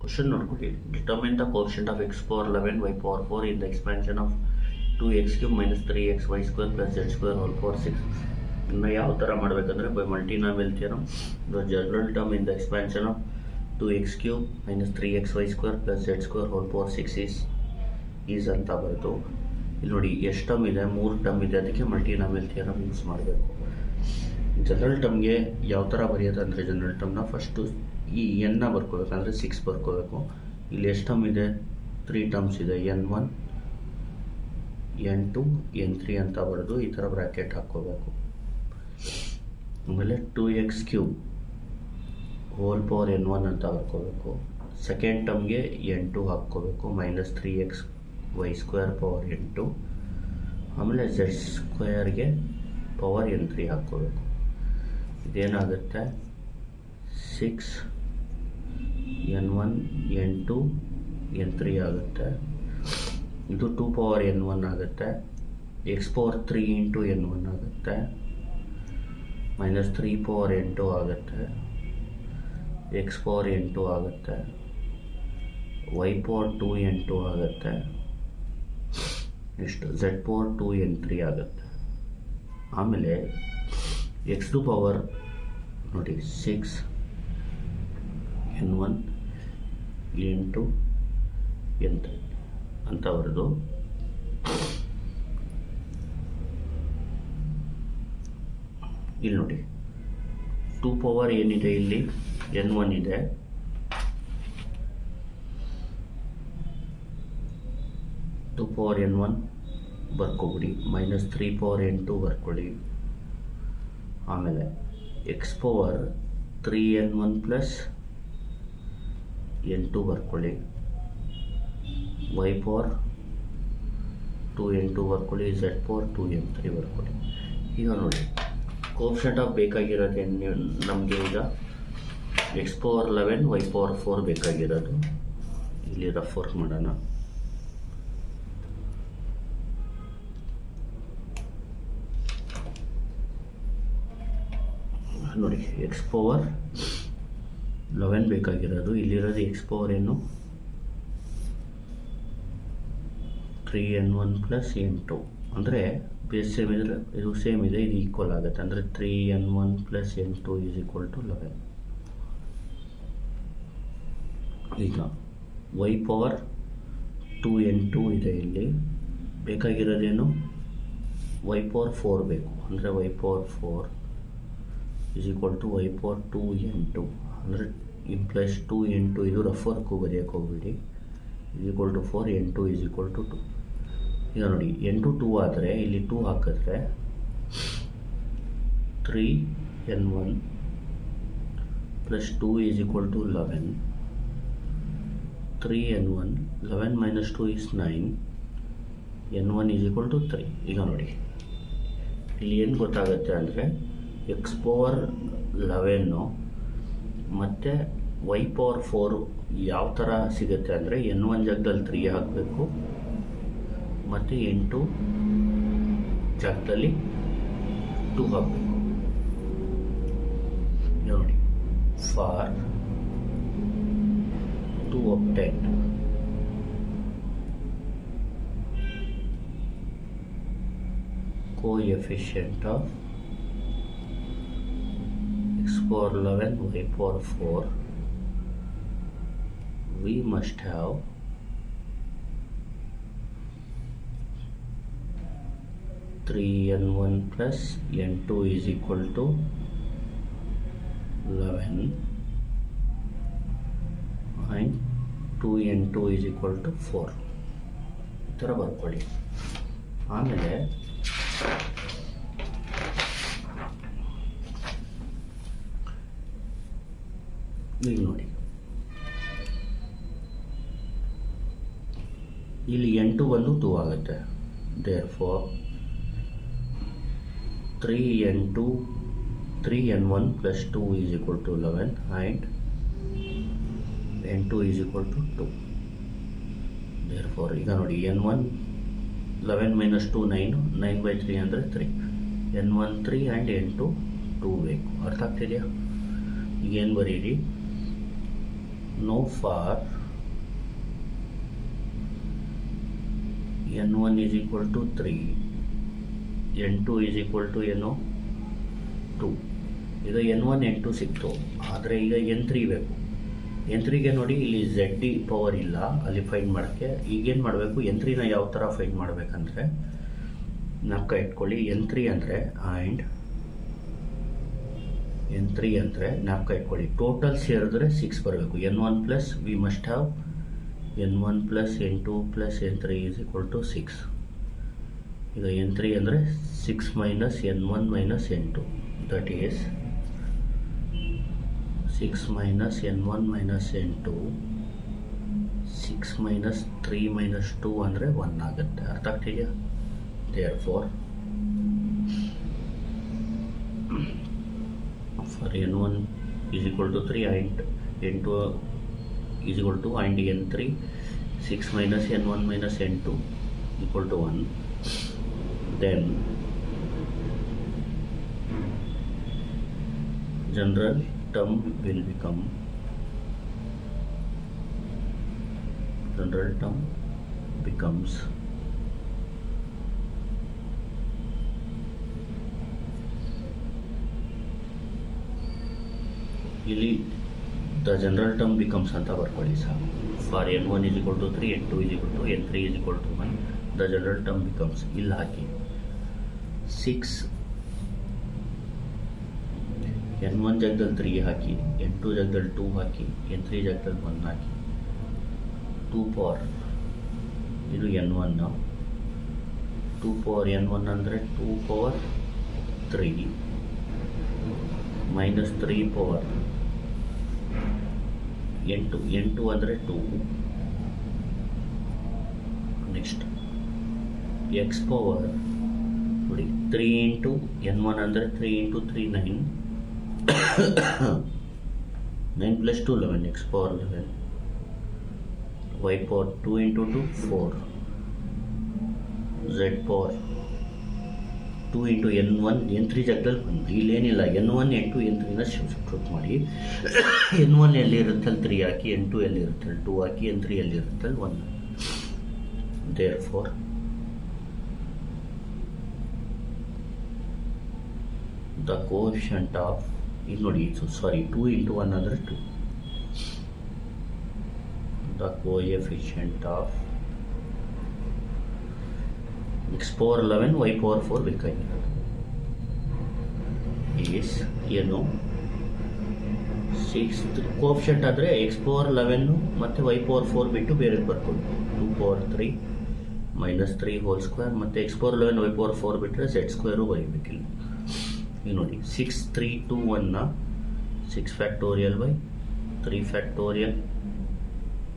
Question ನೋಡ್ಕೊಳ್ಳಿ. Determine the coefficient of X power 11 y power 4 in the expansion of 2x³ minus 3xy² plus z² whole power 6. ಇನ್ನು ಯಾವ ಥರ ಮಾಡಬೇಕಂದ್ರೆ by multinomial theorem the general term in the expansion of 2x³ minus 3xy² plus z² whole power 6 is ಅಂತ ಬರೆದು ಇಲ್ಲಿ ನೋಡಿ ಎಷ್ಟು term ಇದೆ, 3 ಟರ್ಮ್ ಇದೆ, ಅದಕ್ಕೆ ಮಲ್ಟಿನಾಮಿಯಲ್ ಥಿಯರಮ್ ಯೂಸ್ ಮಾಡಬೇಕು. ಜನರಲ್ ಟರ್ಮ್ಗೆ ಯಾವ ಥರ ಬರೆಯೋದಂದರೆ ಜನರಲ್ ಟರ್ಮ್ನ ಫಸ್ಟು ಈ ಎನ್ನ ಬರ್ಕೋಬೇಕಂದ್ರೆ 6 ಬರ್ಕೋಬೇಕು. ಇಲ್ಲಿ ಎಷ್ಟು ಟರ್ಮ್ ಇದೆ, 3 ಟರ್ಮ್ಸ್ ಇದೆ, n1 n2 n3 ಅಂತ ಬರೆದು ಈ ಥರ ಬ್ರ್ಯಾಕೆಟ್ ಹಾಕ್ಕೋಬೇಕು. ಆಮೇಲೆ 2x³ ಹೋಲ್ ಪವರ್ n1 ಅಂತ ಬರ್ಕೋಬೇಕು. ಸೆಕೆಂಡ್ ಟರ್ಮ್ಗೆ n2 ಹಾಕ್ಕೋಬೇಕು, ಮೈನಸ್ 3xy² ಪವರ್ n2. ಆಮೇಲೆ z² ಪವರ್ n3 ಹಾಕ್ಕೋಬೇಕು. ಇದೇನಾಗುತ್ತೆ 6 n1 n2 n3 ಆಗುತ್ತೆ. ಇದು 2 ಪವರ್ n1 ಆಗುತ್ತೆ, x ಪವರ್ 3 ಇಂಟು n1 ಆಗುತ್ತೆ, ಮೈನಸ್ 3 ಪವರ್ n2 ಆಗುತ್ತೆ, x ಪವರ್ n2 ಆಗುತ್ತೆ, y ಪವರ್ 2 n2 ಆಗುತ್ತೆ, ಇಷ್ಟು z ಪವರ್ 2 n3 ಆಗುತ್ತೆ. ಆಮೇಲೆ x2 ಪವರ್ ನೋಡಿ 6 n1 n2 n3 ಅಂತ ಬರೆದು ಇಲ್ಲಿ ನೋಡಿ 2 ಪವರ್ ಏನಿದೆ, ಇಲ್ಲಿ n1 ಇದೆ, ಟು ಪವರ್ n1 ಬರ್ಕೊಬಿಡಿ, ಮೈನಸ್ 3 ಪವರ್ n2 ಬರ್ಕೊಳ್ಳಿ. ಆಮೇಲೆ x power 3n1 plus n2 ಬರ್ಕೊಳ್ಳಿ, y ಪವರ್ 2n2 ಬರ್ಕೊಳ್ಳಿ, z ಪವರ್ 2n3 ಬರ್ಕೊಳ್ಳಿ. ಈಗ ನೋಡಿ ಕೋಎಫಿಷಿಯಂಟ್ ಆಫ್ ಬೇಕಾಗಿರೋದು ನಮಗೆ ಈಗ x ಪವರ್ 11 y ಪವರ್ 4 ಬೇಕಾಗಿರೋದು. ಇಲ್ಲಿ ರಫ್ ವರ್ಕ್ ಮಾಡೋಣ. ನೋಡಿ x ಪವರ್ 11 ಬೇಕಾಗಿರೋದು, ಇಲ್ಲಿರೋದು x ಪವರ್ ಏನು 3n1 ಪ್ಲಸ್ n2, ಅಂದರೆ ಬೇಸ್ ಸೇಮ್ ಇದ್ರೆ ಇದು ಸೇಮ್ ಇದೆ, ಇದು ಈಕ್ವಲ್ ಆಗುತ್ತೆ, ಅಂದರೆ 3n1 plus n2 is equal to 11. ಈಗ y ಪವರ್ 2n2 ಇದೆ, ಇಲ್ಲಿ ಬೇಕಾಗಿರೋದೇನು y ಪವರ್ 4 ಬೇಕು, ಅಂದರೆ y power 4 is equal to y power 2n2, ಅಂದರೆ ಇಂಪ್ಲೈಸ್ 2n2, ಇದು ರಫ್ ವರ್ಕು ಬರೆಯೋಕ್ಕೆ ಹೋಗ್ಬಿಡಿ, is equal to 4 n2 is equal to 2. ಈಗ ನೋಡಿ n2 2 ಆದರೆ ಇಲ್ಲಿ 2 ಹಾಕಿದ್ರೆ 3n1 plus 2 is equal to 11, 3n1 11 minus 2 is 9, n1 is equal to 3. ಈಗ ನೋಡಿ ಇಲ್ಲಿ ಏನು ಗೊತ್ತಾಗುತ್ತೆ ಅಂದರೆ x ಪವರ್ 11 ಮತ್ತು y ಪವರ್ 4 ಯಾವ ಥರ ಸಿಗುತ್ತೆ ಅಂದರೆ n1 ಜಾಗದಲ್ಲಿ 3 ಹಾಕಬೇಕು ಮತ್ತು n2 ಜಾಗದಲ್ಲಿ 2 ಹಾಕಬೇಕು. ನೋಡಿ for to obtain coefficient of x power 11 y power 4, we must have three n1 plus n2 is equal to 11 and 2n2 is equal to 4 ಈ ಥರ ಬರ್ಕೊಳ್ಳಿ. ಆಮೇಲೆ ಈಗ ನೋಡಿ ಇಲ್ಲಿ n2 ಬಂದು 2 ಆಗುತ್ತೆ, therefore 3n1 plus 2 is equal to 11 and n2 is equal to 2. therefore ಈಗ ನೋಡಿ n1 11 minus 2 9 by 3 ಅಂದರೆ 3, n1 3 and n2 2 ಬೇಕು. ಅರ್ಥ ಆಗ್ತಿದೆಯಾ? ಈಗೇನು ಬರೀರಿ now for n1 is equal to 3, n2 is equal to 2. ಈಗ n1 n2 ಸಿಕ್ತು, ಆದರೆ ಈಗ n3 ಬೇಕು. n3ಗೆ ನೋಡಿ ಇಲ್ಲಿ z ಪವರ್ ಇಲ್ಲ, ಅಲ್ಲಿ ಫೈಂಡ್ ಮಾಡೋಕ್ಕೆ ಈಗೇನು ಮಾಡಬೇಕು, n3ನ ಯಾವ ಥರ ಫೈಂಡ್ ಮಾಡಬೇಕಂದ್ರೆ ನಾಲ್ಕ ಇಟ್ಕೊಳ್ಳಿ. n3 ಅಂದರೆ n3 ಅಂದರೆ ನಾಲ್ಕ ಇಟ್ಕೊಳ್ಳಿ, ಟೋಟಲ್ ಸೇರಿದ್ರೆ 6 ಬರಬೇಕು. n1 plus we must have n1 plus n2 plus n3 is equal to 6. ಈಗ n3 ಅಂದರೆ 6 minus n1 minus n2, that is 6 minus n1 minus n2, 6 minus 3 minus 2 ಅಂದರೆ 1 ಆಗುತ್ತೆ. ಅರ್ಥ ಆಗ್ತಿದೆಯಾ? therefore for n1 is equal to 3 and n2 is equal to and n3 6 minus n1 minus n2 equal to 1, then general term will become becomes ಇಲ್ಲಿ the general term becomes ಅಂತ ಬರ್ಕೊಳ್ಳಿ ಸಾಕು. for n1 is equal to 3, n2 is equal to n3 is equal to 1, the general term becomes, ಇಲ್ಲಿ ಹಾಕಿ 6 n1 ಜಾಗದಲ್ಲಿ 3 ಹಾಕಿ, n2 ಜಾಗದಲ್ಲಿ 2 ಹಾಕಿ, n3 ಜಾಗದಲ್ಲಿ 1 ಹಾಕಿ, 2 power ಇದು n1, 2 power n1 ಅಂದರೆ 2 ಪವರ್ 3 ಮೈನಸ್ 3 ಪವರ್ n2 ಅಂದರೆ 2, ನೆಕ್ಸ್ಟ್ ಎಕ್ಸ್ ಪವರ್ ನೋಡಿ 3 into n1 ಅಂದರೆ 3 into 3 9, 9 plus 2 11, X power 11, Y power 2 into 2 4, Z power 2 into n1 n3 ಜಾಗದಲ್ಲಿ ಬಂದು ಇಲ್ಲೇನಿಲ್ಲ, n1 n2 n3ನ ಸಬ್ಸ್ಟಿಟ್ಯೂಟ್ ಮಾಡಿ, n1 ಎಲ್ಲಿರುತ್ತೆ ಅಲ್ಲಿ 3 ಹಾಕಿ, n2 ಎಲ್ಲಿರುತ್ತೆ ಅಲ್ಲಿ 2 ಹಾಕಿ, n3 ಎಲ್ಲಿರುತ್ತೆ ಅಲ್ಲಿ 1. therefore the coefficient of ಇಲ್ಲಿ ನೋಡಿ, ಸಾರಿ 2 ಇಂಟು 1 ಅಂದರೆ 2, the coefficient of x power 11 y power 4 ಬೇಕಾಗಿರೋದು is ಏನು 6 ಕೋಫಿಷಿಯಂಟ್ ಆದರೆ ಎಕ್ಸ್ ಪವರ್ 11 ಮತ್ತು ವೈ ಪವರ್ 4 ಬಿಟ್ಟು ಬೇರೆ ಬರ್ಕೊಂಡು 2 ಪವರ್ 3 ಮೈನಸ್ 3 ಹೋಲ್ ಸ್ಕ್ವೇರ್ ಮತ್ತು ಎಕ್ಸ್ ಪವರ್ 11 ವೈ ಪವರ್ 4 ಬಿಟ್ಟರೆ ಝೆಡ್ ಸ್ಕ್ವೇರು ಬರೀಬೇಕಿಲ್ಲ. ಈಗ ನೋಡಿ 6 3 2 1ನ 6 factorial by 3 factorial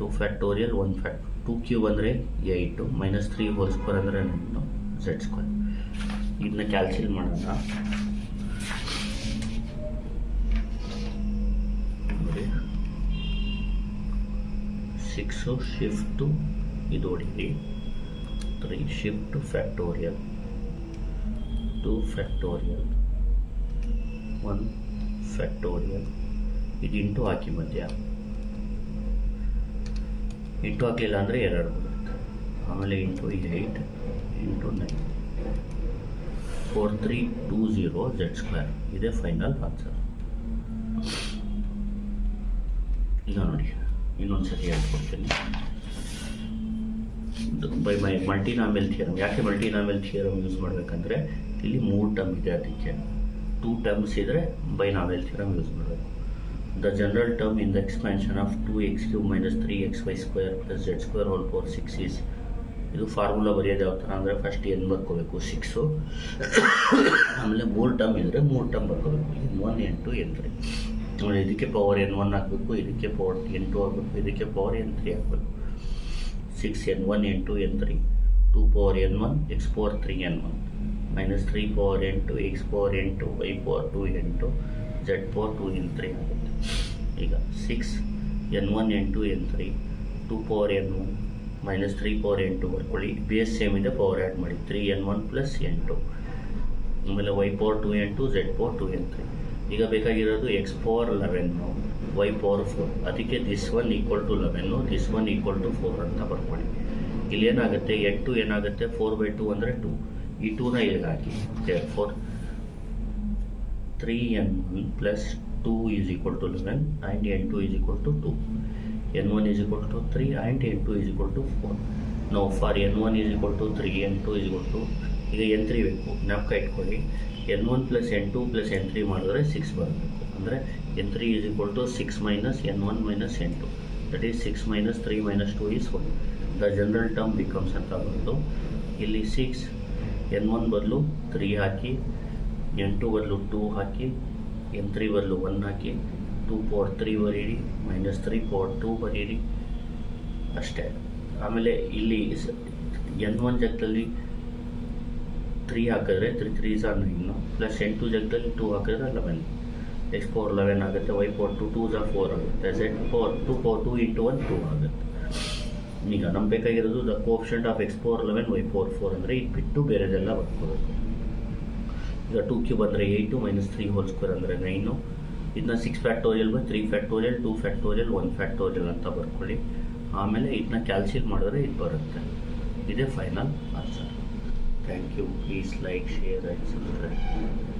2 factorial 1 fact 2 cube ಅಂದರೆ 8 ಮೈನಸ್ 3 ಹೋಲ್ ಸ್ಕ್ವೇರ್ ಅಂದರೆ 9 ಝೆಡ್ ಸ್ಕ್ವೇರ್. ಇದನ್ನ ಕ್ಯಾಲ್ಸಿಲ್ ಮಾಡೋಣ. ನೋಡಿ 6 ಶಿಫ್ಟು ಇದು ಹೊಡೀರಿ, 3 ಶಿಫ್ಟ್ ಫ್ಯಾಕ್ಟೋರಿಯಲ್ 2 ಫ್ಯಾಕ್ಟೋರಿಯಲ್ 1 ಫ್ಯಾಕ್ಟೋರಿಯಲ್, ಇದು ಇಂಟು ಹಾಕಿ ಮಧ್ಯ, ಇಂಟು ಹಾಕಲಿಲ್ಲ ಅಂದರೆ ಎರಡು ಬರುತ್ತೆ, ಆಮೇಲೆ ಇಂಟು 8 ಇಂಟು 9 4320 ಝೆಡ್ ಸ್ಕ್ವೇರ್, ಇದೇ ಫೈನಲ್ ಆನ್ಸರ್. ಈಗ ನೋಡಿ ಇನ್ನೊಂದು ಸರಿ ಹೇಳ್ಕೊಡ್ತೀನಿ. By multinomial theorem. ಯಾಕೆ ಮಲ್ಟಿನಾಮಿಯಲ್ ಥಿಯರಮ್ ಯೂಸ್ ಮಾಡಬೇಕಂದ್ರೆ ಇಲ್ಲಿ 3 ಟರ್ಮ್ ಇದೆ, ಅದಕ್ಕೆ 2 ಟರ್ಮ್ಸ್ ಇದ್ದರೆ ಬೈನಾಮಿಯಲ್ ಥಿಯರಮ್ ಯೂಸ್ ಮಾಡಬೇಕು. The general term in the expansion of 2x cube minus 3xy square plus z square whole power 6 is, ಇದು ಫಾರ್ಮುಲಾ ಬರೆಯೋದು ಯಾವ ಥರ ಅಂದರೆ ಫಸ್ಟ್ n ಬರ್ಕೋಬೇಕು 6, ಆಮೇಲೆ 3 ಟರ್ಮ್ ಇದ್ದರೆ 3 ಟರ್ಮ್ ಬರ್ಕೋಬೇಕು, n1 n2 n3. ಆಮೇಲೆ ಇದಕ್ಕೆ ಪವರ್ n1 ಹಾಕಬೇಕು, ಇದಕ್ಕೆ ಪವರ್ n2 ಹಾಕಬೇಕು, ಇದಕ್ಕೆ ಪವರ್ n3 ಹಾಕಬೇಕು. 6 n1 n2 n3, 2 power n1 x power 3 n1 minus 3 power n2 x power n2 y power 2 n2 z power 2 n3 ಆಗುತ್ತೆ. ಈಗ 6 n1 n2 n3, 2 power n1 minus 3 power n2 ಬರ್ಕೊಳ್ಳಿ, base same ಇದೆ, power add ಮಾಡಿ 3 n1 plus n2, ಆಮೇಲೆ y power 2 n2 z power 2 n3. ಈಗ ಬೇಕಾಗಿರೋದು x power 11 y power 4. ಅದಕ್ಕೆ this one equal to 11, this one equal to 4 ಅಂತ ಬರ್ಕೊಳ್ಳಿ. ಇಲ್ಲಿ ಏನಾಗುತ್ತೆ, n2 ಏನಾಗುತ್ತೆ, 4/2 ಅಂದರೆ 2. ಈ 2ನ ಇಲ್ಲಿಗೆ ಹಾಕಿ. therefore 3n1 plus 2 is equal to 11 and n2 is equal to 2. n1 is equal to 3 and n2 is equal to 4. Now for n1 is equal to 3, n2 is equal to, ಈಗ n3 ಬೇಕು, ಜ್ಞಾಪಕ ಇಟ್ಕೊಳ್ಳಿ. n1 plus n2 plus n3 ಮಾಡಿದ್ರೆ 6 ಬರಬೇಕು. ಅಂದರೆ n3 is equal to 6 minus n1 minus n2. That is 6 minus 3 minus 2 is 1. The general term becomes ಅಂತ ಬಂದು ಇಲ್ಲಿ 6, n1 ಬದಲು 3 ಹಾಕಿ, n2 ಬದಲು 2 ಹಾಕಿ, n3 ಬದಲು 1 ಹಾಕಿ, 2 ಪವರ್ 3 ಬರೀರಿ, ಮೈನಸ್ 3 ಪವರ್ 2 ಬರೀರಿ, ಅಷ್ಟೇ. ಆಮೇಲೆ ಇಲ್ಲಿ n1 ಜಾಗದಲ್ಲಿ 3 ಹಾಕಿದ್ರೆ 3 3s are 9 ಪ್ಲಸ್ n2 ಜಾಗದಲ್ಲಿ 2 ಹಾಕಿದ್ರೆ 11. x ಪವರ್ 11 ಆಗುತ್ತೆ, y ಪವರ್ 2 2s are 4 ಆಗುತ್ತೆ, z ಪವರ್ 2 ಪವರ್ 2 ಇಂಟು 1 2 ಆಗುತ್ತೆ. ಈಗ ನಮ್ಗೆ ಬೇಕಾಗಿರೋದು the coefficient of x power 11 y power 4 ಅಂದರೆ ಇದು ಬಿಟ್ಟು ಬೇರೆದೆಲ್ಲ ಬರ್ಕೋಬೇಕು. ಈಗ 2 ಕ್ಯೂಬ್ ಅಂದರೆ 8 ಮೈನಸ್ 3 ಹೋಲ್ ಸ್ಕ್ವೇರ್ ಅಂದರೆ 9. ಇದನ್ನ 6 factorial by 3 factorial 2 factorial 1 factorial ಅಂತ ಬರ್ಕೊಳ್ಳಿ. ಆಮೇಲೆ ಇದನ್ನ ಕ್ಯಾಲ್ಸಿಯೇಟ್ ಮಾಡಿದ್ರೆ ಇದು ಬರುತ್ತೆ. ಇದೇ final answer. Thank you. Please like, share and subscribe.